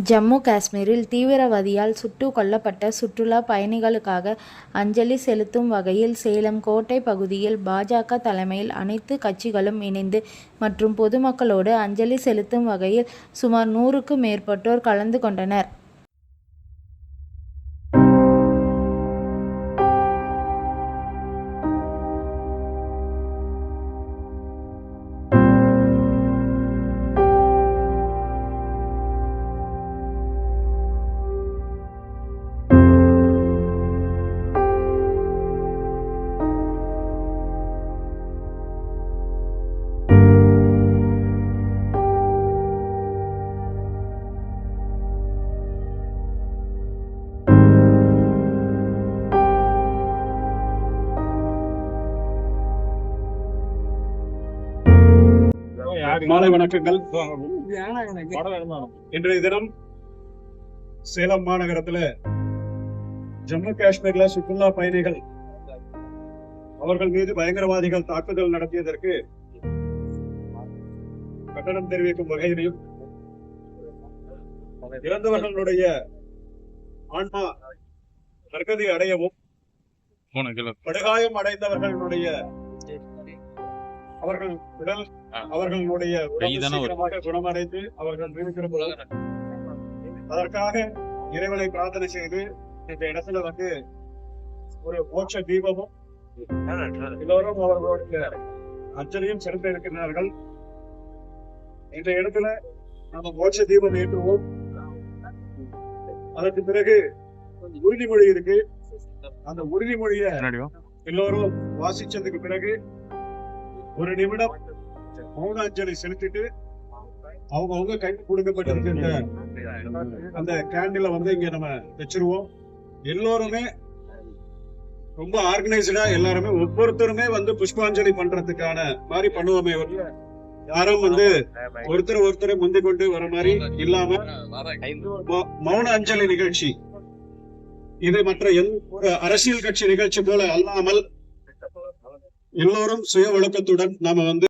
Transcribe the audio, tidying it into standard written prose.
ஜம்மு காஷ்மீரில் தீவிரவாதியால் சுட்டுக் கொல்லப்பட்ட சுற்றுலா பயணிகளுக்காக அஞ்சலி செலுத்தும் வகையில் சேலம் கோட்டை பகுதியில் பாஜக தலைமையில் அனைத்து கட்சிகளும் இணைந்து மற்றும் பொதுமக்களோடு அஞ்சலி செலுத்தும் வகையில் சுமார் 100க்கும் மேற்பட்டோர் கலந்து கொண்டனர். மாலை வணக்கங்கள். இன்றைய தினம் சேலம் மாநகரத்துல ஜம்மு காஷ்மீர்ல சுற்றுலா பயணிகள் அவர்கள் மீது பயங்கரவாதிகள் தாக்குதல் நடத்தியதற்கு கண்டனம் தெரிவிக்கும் வகையிலும் இறந்தவர்களுடைய ஆன்மா நற்கதி அடையவும் படுகாயம் அடைந்தவர்களுடைய அவர்கள் உடல் அவர்களுடைய குணமடைந்து அவர்கள் இருக்கிற அதற்காக இறைவனை பிரார்த்தனை செய்து இந்த இடத்துல வந்து ஒரு மோட்ச தீபமும் எல்லோரும் அவர்களுடைய அஞ்சலியும் செலுத்த இருக்கிறார்கள். இந்த இடத்துல நம்ம மோட்ச தீபம் ஏற்றுவோம். அதற்கு பிறகு உறுதிமொழி இருக்கு. அந்த உறுதிமொழியை எல்லோரும் வாசிச்சதுக்கு பிறகு ஒரு நிமிடம் மௌன அஞ்சலி செலுத்திட்டு அவங்க கைக்கு கொடுக்கப்பட்டிருக்கின்ற அந்த கேண்டில வந்து இங்க நம்ம வச்சிருவோம். எல்லோருமே ரொம்ப ஆர்கனைஸ்டா எல்லாருமே ஒவ்வொருத்தருமே வந்து புஷ்பாஞ்சலி பண்றதுக்கான மாதிரி பண்ணுவோமே. யாரும் வந்து ஒருத்தரை முந்தி கொண்டு வர மாதிரி இல்லாம மௌன அஞ்சலி நிகழ்ச்சி இது மற்ற எந்த அரசியல் கட்சி நிகழ்ச்சி போல அல்லாமல் எல்லோரும் சுய ஒழுக்கத்துடன் நாம வந்து